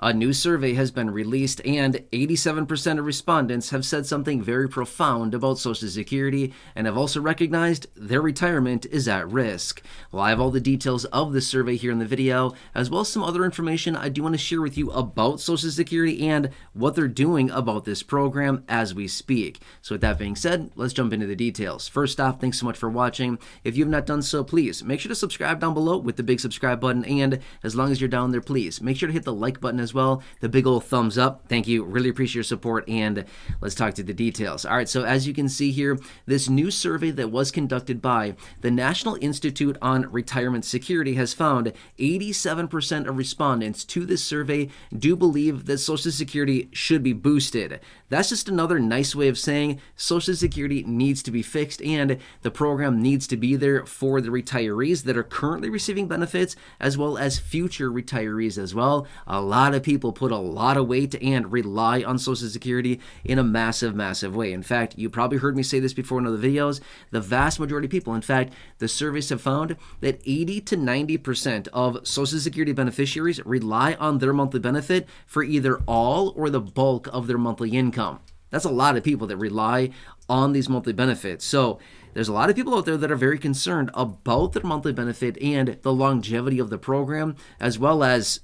A new survey has been released, and 87% of respondents have said something very profound about Social Security and have also recognized their retirement is at risk. Well, I have all the details of this survey here in the video, as well as some other information I do want to share with you about Social Security and what they're doing about this program as we speak. So with that being said, let's jump into the details. First off, thanks so much for watching. If you have not done so, please make sure to subscribe down below with the big subscribe button, and as long as you're down there, please make sure to hit the like button as well, the big old thumbs up. Thank you. Really appreciate your support, and let's talk to the details. All right, so as you can see here, this new survey that was conducted by the National Institute on Retirement Security has found 87% of respondents to this survey do believe that Social Security should be boosted. That's just another nice way of saying Social Security needs to be fixed, and the program needs to be there for the retirees that are currently receiving benefits, as well as future retirees as well. A lot of people put a lot of weight and rely on Social Security in a massive, massive way. In fact, you probably heard me say this before in other videos, the vast majority of people, in fact, the surveys have found that 80 to 90% of Social Security beneficiaries rely on their monthly benefit for either all or the bulk of their monthly income. That's a lot of people that rely on these monthly benefits. So there's a lot of people out there that are very concerned about their monthly benefit and the longevity of the program, as well as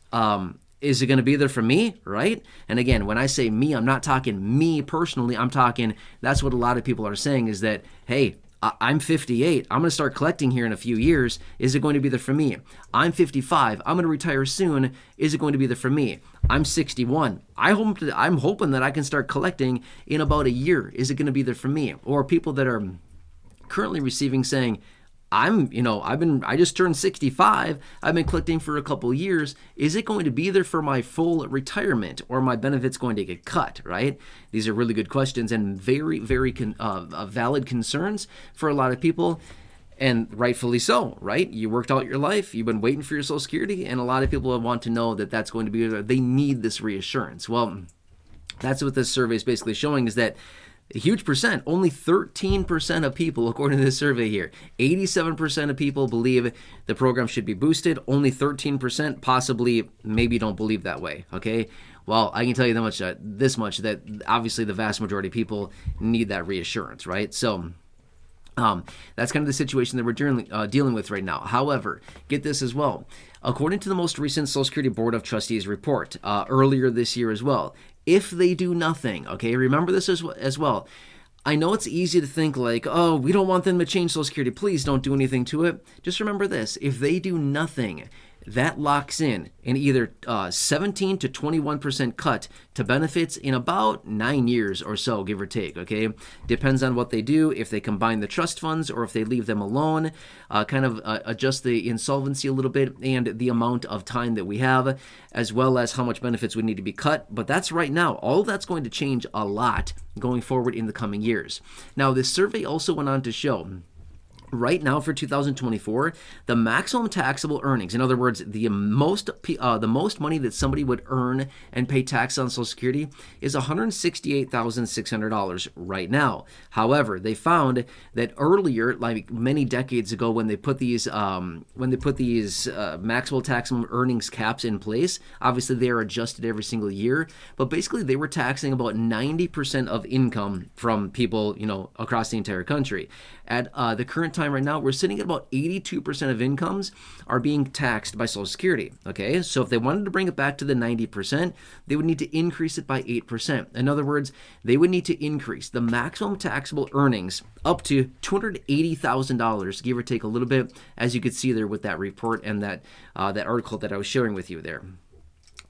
is it going to be there for me, right? And again, when I say me, I'm not talking me personally. I'm talking, that's what a lot of people are saying, is that, hey, I'm 58. I'm going to start collecting here in a few years. Is it going to be there for me? I'm 55. I'm going to retire soon. Is it going to be there for me? I'm 61. I'm hoping that I can start collecting in about a year. Is it going to be there for me? Or people that are currently receiving saying, I just turned 65. I've been collecting for a couple years. Is it going to be there for my full retirement, or my benefits going to get cut, right? These are really good questions and very, very valid concerns for a lot of people, and rightfully so, right? You worked out your life. You've been waiting for your Social Security, and a lot of people want to know that that's going to be there. They need this reassurance. Well, that's what this survey is basically showing, is that a huge percent, only 13% of people, according to this survey here, 87% of people believe the program should be boosted. Only 13% possibly maybe don't believe that way, okay? Well, I can tell you this much, that obviously the vast majority of people need that reassurance, right? So that's kind of the situation that we're dealing with right now. However, get this as well. According to the most recent Social Security Board of Trustees report earlier this year as well, if they do nothing, okay, remember this as well. I know it's easy to think like, oh, we don't want them to change Social Security. Please don't do anything to it. Just remember this. If they do nothing, that locks in an either 17 to 21% cut to benefits in about 9 years or so, give or take, okay? Depends on what they do, if they combine the trust funds or if they leave them alone, adjust the insolvency a little bit and the amount of time that we have, as well as how much benefits would need to be cut. But that's right now. All of that's going to change a lot going forward in the coming years. Now, this survey also went on to show, right now for 2024, the maximum taxable earnings, in other words, the most money that somebody would earn and pay tax on Social Security, is $168,600 right now. However, they found that earlier, like many decades ago, when they put these maximal taxable earnings caps in place, obviously they are adjusted every single year, but basically they were taxing about 90% of income from people, across the entire country. At the current time right now, we're sitting at about 82% of incomes are being taxed by Social Security, okay? So if they wanted to bring it back to the 90%, they would need to increase it by 8%. In other words, they would need to increase the maximum taxable earnings up to $280,000, give or take a little bit, as you could see there with that report and that article that I was sharing with you there.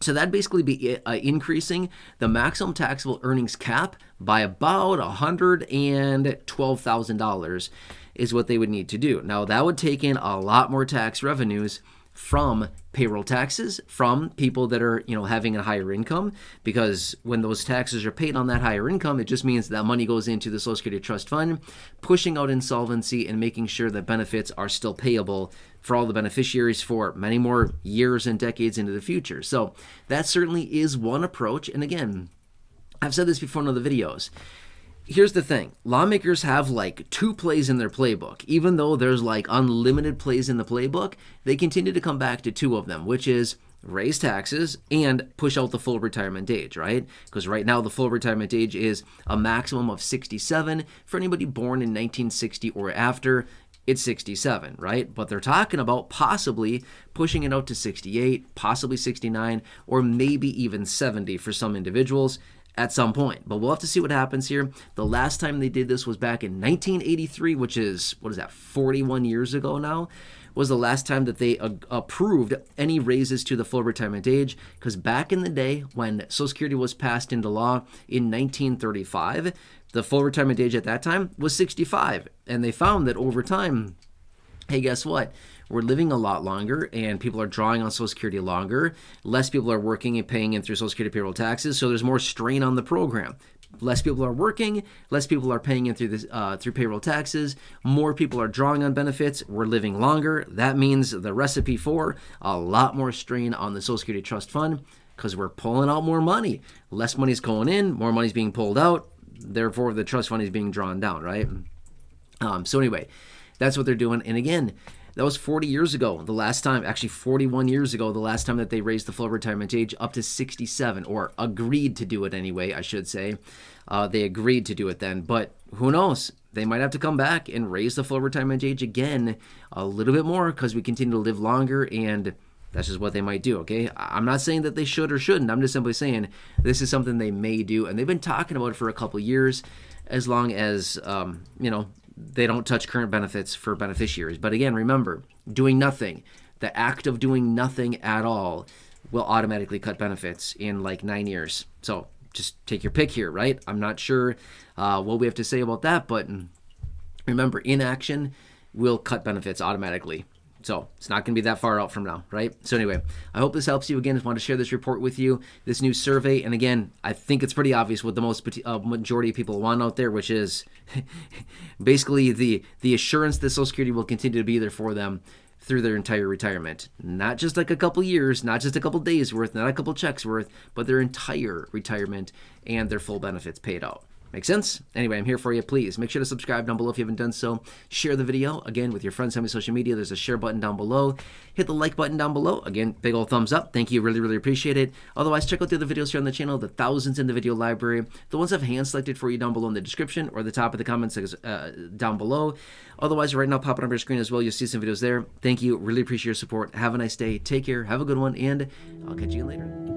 So that'd basically be increasing the maximum taxable earnings cap by about $112,000 is what they would need to do. Now, that would take in a lot more tax revenues from payroll taxes, from people that are, having a higher income, because when those taxes are paid on that higher income, it just means that money goes into the Social Security Trust Fund, pushing out insolvency and making sure that benefits are still payable for all the beneficiaries for many more years and decades into the future. So that certainly is one approach. And again, I've said this before in other videos. Here's the thing. Lawmakers have like 2 plays in their playbook. Even though there's like unlimited plays in the playbook, they continue to come back to 2 of them, which is raise taxes, and push out the full retirement age, right? Because right now the full retirement age is a maximum of 67. For anybody born in 1960 or after, it's 67, right? But they're talking about possibly pushing it out to 68, possibly 69, or maybe even 70 for some individuals at some point. But we'll have to see what happens here. The last time they did this was back in 1983, which is, 41 years ago now, was the last time that they approved any raises to the full retirement age. Because back in the day when Social Security was passed into law in 1935, the full retirement age at that time was 65. And they found that over time, hey, guess what? We're living a lot longer and people are drawing on Social Security longer. Less people are working and paying in through Social Security payroll taxes, so there's more strain on the program. Less people are working, less people are paying in through through payroll taxes, more people are drawing on benefits, we're living longer. That means the recipe for a lot more strain on the Social Security Trust Fund because we're pulling out more money. Less money's going in, more money's being pulled out, therefore the trust fund is being drawn down, right? So anyway, that's what they're doing. And again, that was 40 years ago, the last time, actually 41 years ago, the last time that they raised the full retirement age up to 67, or agreed to do it anyway, I should say. They agreed to do it then, but who knows? They might have to come back and raise the full retirement age again a little bit more because we continue to live longer, and that's just what they might do, okay? I'm not saying that they should or shouldn't. I'm just simply saying this is something they may do, and they've been talking about it for a couple years, as long as, they don't touch current benefits for beneficiaries. But again, remember, doing nothing, the act of doing nothing at all will automatically cut benefits in like 9 years. So just take your pick here, right? I'm not sure what we have to say about that, but remember, inaction will cut benefits automatically. So it's not going to be that far out from now, right? So anyway, I hope this helps you. Again, I just want to share this report with you, this new survey. And again, I think it's pretty obvious what the most majority of people want out there, which is basically the assurance that Social Security will continue to be there for them through their entire retirement. Not just like a couple years, not just a couple days worth, not a couple checks worth, but their entire retirement and their full benefits paid out. Make sense? Anyway, I'm here for you. Please make sure to subscribe down below if you haven't done so. Share the video, again, with your friends on social media. There's a share button down below. Hit the like button down below. Again, big old thumbs up. Thank you. Really, really appreciate it. Otherwise, check out the other videos here on the channel, the thousands in the video library. The ones I've hand-selected for you down below in the description or the top of the comments down below. Otherwise, right now, popping up your screen as well. You'll see some videos there. Thank you. Really appreciate your support. Have a nice day. Take care. Have a good one, and I'll catch you later.